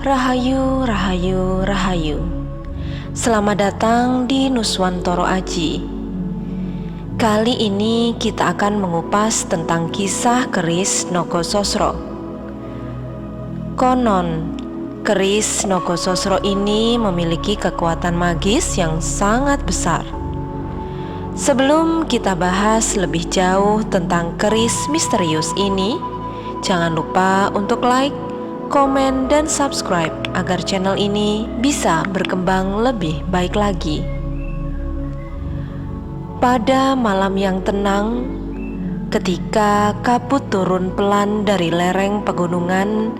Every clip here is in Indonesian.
Rahayu, Rahayu, Rahayu. Selamat datang di Nuswantoro Aji. Kali ini kita akan mengupas tentang kisah keris Nogososro. Konon, keris Nogososro ini memiliki kekuatan magis yang sangat besar. Sebelum kita bahas lebih jauh tentang keris misterius ini, jangan lupa untuk like, komen, dan subscribe agar channel ini bisa berkembang lebih baik lagi. Pada malam yang tenang, ketika kabut turun pelan dari lereng pegunungan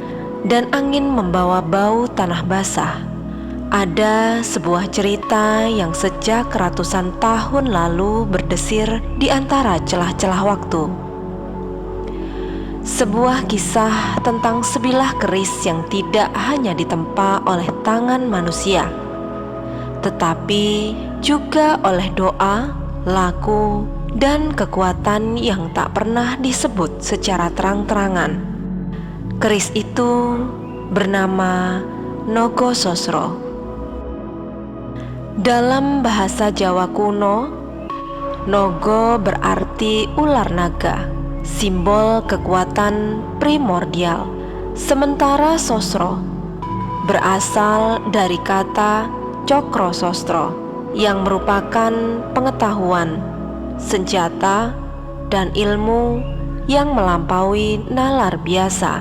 dan angin membawa bau tanah basah, ada sebuah cerita yang sejak ratusan tahun lalu berdesir di antara celah-celah waktu. Sebuah kisah tentang sebilah keris yang tidak hanya ditempa oleh tangan manusia, tetapi juga oleh doa, laku, dan kekuatan yang tak pernah disebut secara terang-terangan. Keris itu bernama Nogososro. Dalam bahasa Jawa kuno, Nogo berarti ular naga, simbol kekuatan primordial. Sementara sosro berasal dari kata cokro sostro yang merupakan pengetahuan, senjata, dan ilmu yang melampaui nalar biasa.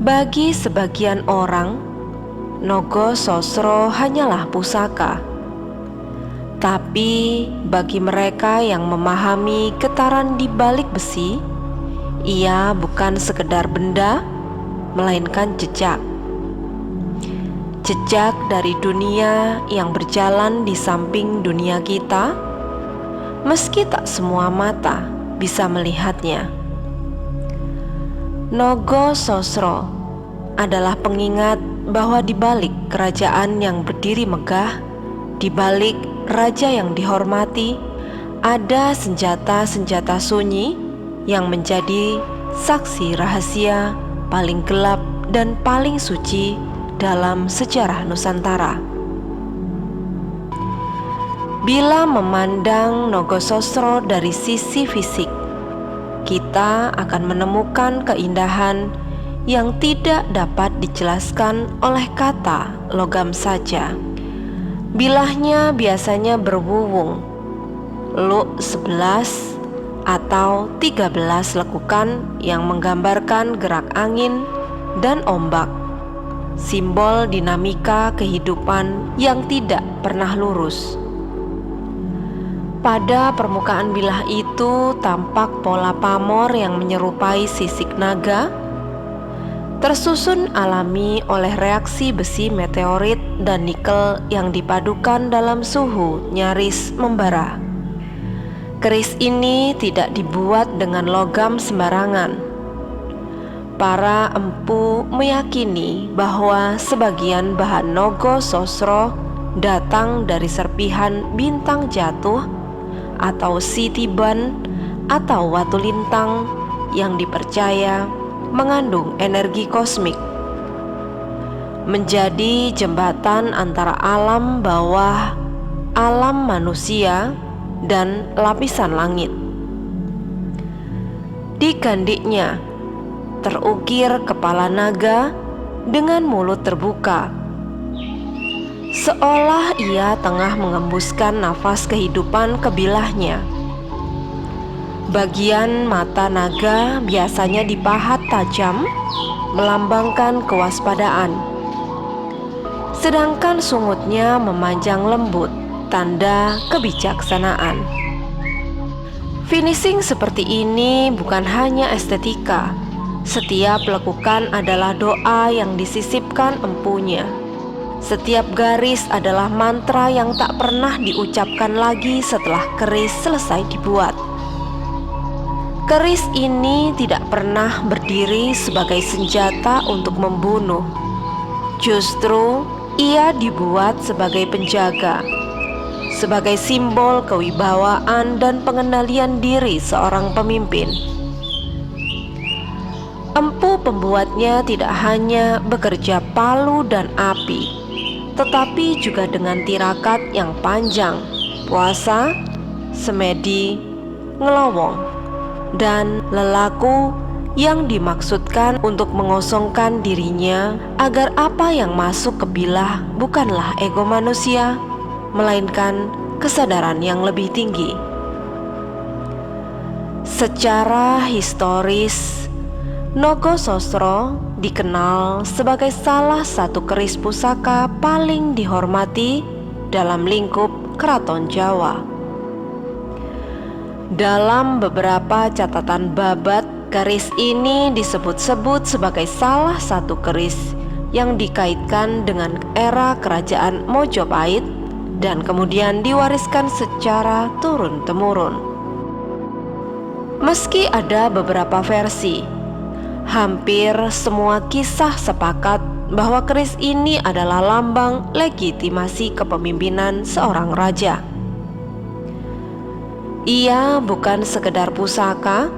Bagi sebagian orang, Nogososro hanyalah pusaka. Tapi bagi mereka yang memahami getaran di balik besi, ia bukan sekedar benda, melainkan jejak. Jejak dari dunia yang berjalan di samping dunia kita, meski tak semua mata bisa melihatnya. Nogososro adalah pengingat bahwa di balik kerajaan yang berdiri megah, di balik raja yang dihormati, ada senjata-senjata sunyi yang menjadi saksi rahasia paling gelap dan paling suci dalam sejarah Nusantara. Bila memandang Nogososro dari sisi fisik, kita akan menemukan keindahan yang tidak dapat dijelaskan oleh kata logam saja. Bilahnya biasanya berwuwung, luk 11 atau 13 lekukan yang menggambarkan gerak angin dan ombak, simbol dinamika kehidupan yang tidak pernah lurus. Pada permukaan bilah itu tampak pola pamor yang menyerupai sisik naga, tersusun alami oleh reaksi besi meteorit dan nikel yang dipadukan dalam suhu nyaris membara. Keris ini tidak dibuat dengan logam sembarangan. Para empu meyakini bahwa sebagian bahan Nogososro datang dari serpihan bintang jatuh atau sitiban atau watu lintang yang dipercaya mengandung energi kosmik, menjadi jembatan antara alam bawah, alam manusia, dan lapisan langit. Di gandiknya terukir kepala naga dengan mulut terbuka, seolah ia tengah mengembuskan nafas kehidupan ke bilahnya. Bagian mata naga biasanya dipahat tajam, melambangkan kewaspadaan. Sedangkan sungutnya memanjang lembut, tanda kebijaksanaan. Finishing seperti ini bukan hanya estetika. Setiap lekukan adalah doa yang disisipkan empunya. Setiap garis adalah mantra yang tak pernah diucapkan lagi setelah keris selesai dibuat. Keris ini tidak pernah berdiri sebagai senjata untuk membunuh. Justru ia dibuat sebagai penjaga, sebagai simbol kewibawaan dan pengendalian diri seorang pemimpin. Empu pembuatnya tidak hanya bekerja palu dan api, tetapi juga dengan tirakat yang panjang, puasa, semedi, ngelowong, dan lelaku yang dimaksudkan untuk mengosongkan dirinya agar apa yang masuk ke bilah bukanlah ego manusia, melainkan kesadaran yang lebih tinggi. Secara historis, Nogososro dikenal sebagai salah satu keris pusaka paling dihormati dalam lingkup Keraton Jawa. Dalam beberapa catatan babat, keris ini disebut-sebut sebagai salah satu keris yang dikaitkan dengan era kerajaan Mojopahit dan kemudian diwariskan secara turun-temurun. Meski ada beberapa versi, hampir semua kisah sepakat bahwa keris ini adalah lambang legitimasi kepemimpinan seorang raja. Ia bukan sekedar pusaka,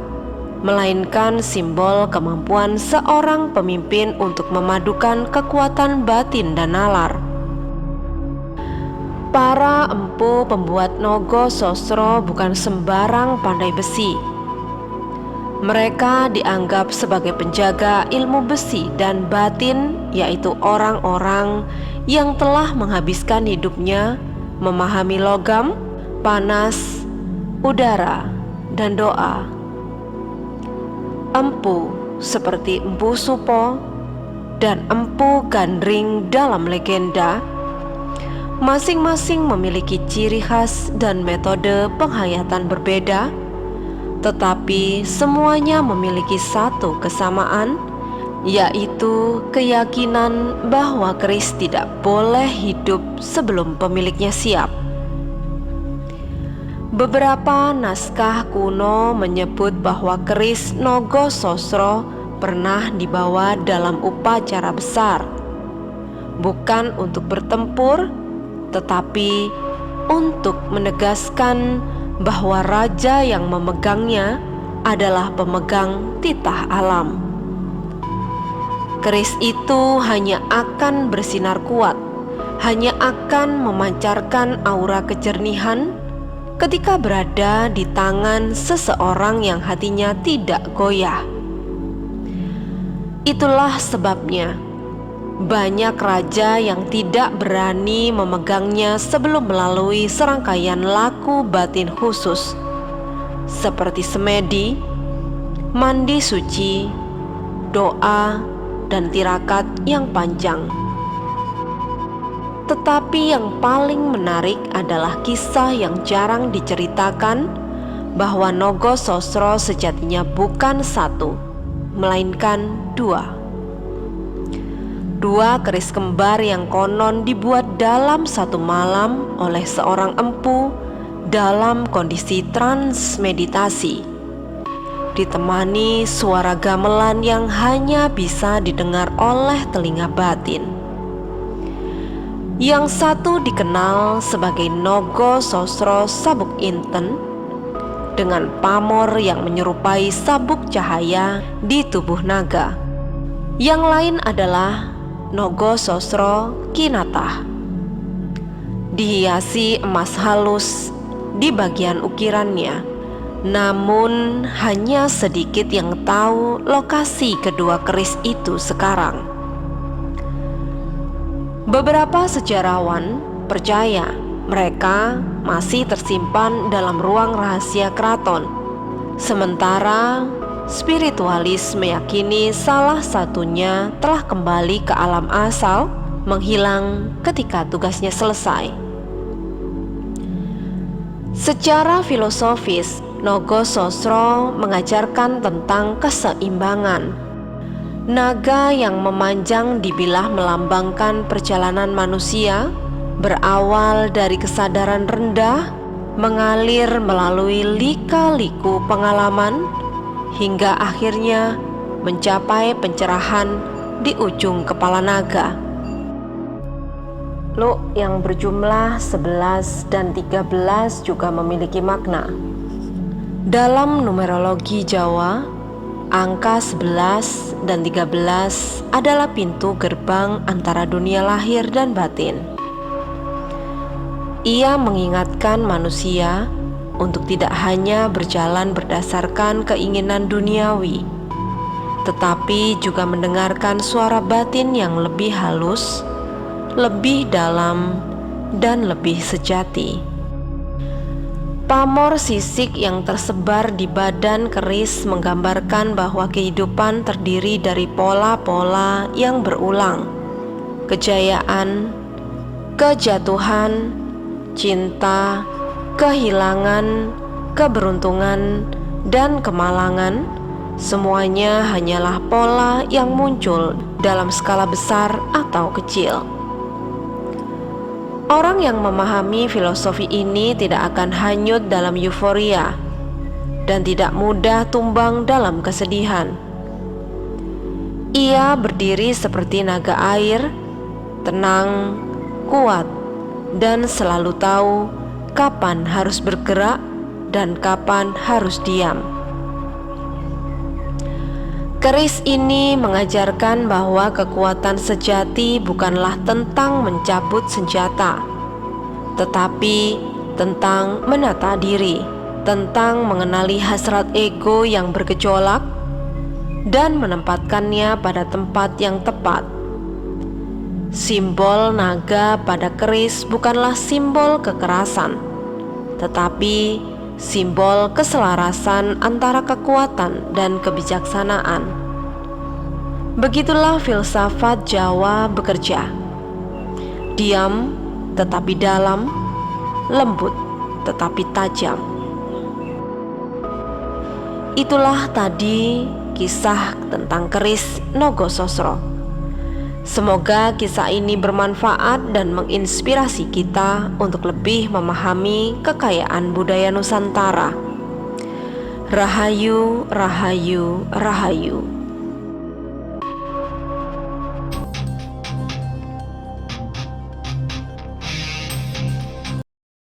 melainkan simbol kemampuan seorang pemimpin untuk memadukan kekuatan batin dan nalar. Para empu pembuat Nogososro bukan sembarang pandai besi. Mereka dianggap sebagai penjaga ilmu besi dan batin, yaitu orang-orang yang telah menghabiskan hidupnya memahami logam, panas, udara, dan doa. Empu seperti Empu Supo dan Empu Gandring dalam legenda masing-masing memiliki ciri khas dan metode penghayatan berbeda, tetapi semuanya memiliki satu kesamaan, yaitu keyakinan bahwa keris tidak boleh hidup sebelum pemiliknya siap. Beberapa naskah kuno menyebut bahwa keris Nogososro pernah dibawa dalam upacara besar, bukan untuk bertempur, tetapi untuk menegaskan bahwa raja yang memegangnya adalah pemegang titah alam. Keris itu hanya akan bersinar kuat, hanya akan memancarkan aura kejernihan ketika berada di tangan seseorang yang hatinya tidak goyah. Itulah sebabnya banyak raja yang tidak berani memegangnya sebelum melalui serangkaian laku batin khusus, seperti semedi, mandi suci, doa, dan tirakat yang panjang. Tetapi yang paling menarik adalah kisah yang jarang diceritakan, bahwa Nogososro sejatinya bukan satu, melainkan dua keris kembar yang konon dibuat dalam satu malam oleh seorang empu dalam kondisi trans meditasi, ditemani suara gamelan yang hanya bisa didengar oleh telinga batin. Yang satu dikenal sebagai Nogososro Sabuk Inten, dengan pamor yang menyerupai sabuk cahaya di tubuh naga. Yang lain adalah Nogososro Kinatah, dihiasi emas halus di bagian ukirannya, namun hanya sedikit yang tahu lokasi kedua keris itu sekarang. Beberapa sejarawan percaya mereka masih tersimpan dalam ruang rahasia keraton, sementara spiritualis meyakini salah satunya telah kembali ke alam asal, menghilang ketika tugasnya selesai. Secara filosofis, Nogososro mengajarkan tentang keseimbangan. Naga yang memanjang dibilah melambangkan perjalanan manusia, berawal dari kesadaran rendah, mengalir melalui lika-liku pengalaman, hingga akhirnya mencapai pencerahan di ujung kepala naga. Luk yang berjumlah 11 dan 13 juga memiliki makna. Dalam numerologi Jawa, Angka 11 dan 13 adalah pintu gerbang antara dunia lahir dan batin. Ia mengingatkan manusia untuk tidak hanya berjalan berdasarkan keinginan duniawi, tetapi juga mendengarkan suara batin yang lebih halus, lebih dalam, dan lebih sejati. Pamor sisik yang tersebar di badan keris menggambarkan bahwa kehidupan terdiri dari pola-pola yang berulang: kejayaan, kejatuhan, cinta, kehilangan, keberuntungan, dan kemalangan. Semuanya hanyalah pola yang muncul dalam skala besar atau kecil. Orang yang memahami filosofi ini tidak akan hanyut dalam euforia dan tidak mudah tumbang dalam kesedihan. Ia berdiri seperti naga air, tenang, kuat, dan selalu tahu kapan harus bergerak dan kapan harus diam. Keris ini mengajarkan bahwa kekuatan sejati bukanlah tentang mencabut senjata, tetapi tentang menata diri, tentang mengenali hasrat ego yang bergejolak dan menempatkannya pada tempat yang tepat. Simbol naga pada keris bukanlah simbol kekerasan, tetapi simbol keselarasan antara kekuatan dan kebijaksanaan. Begitulah filsafat Jawa bekerja: diam tetapi dalam, lembut tetapi tajam. Itulah tadi kisah tentang keris Nogososro. Semoga kisah ini bermanfaat dan menginspirasi kita untuk lebih memahami kekayaan budaya Nusantara. Rahayu, rahayu, rahayu.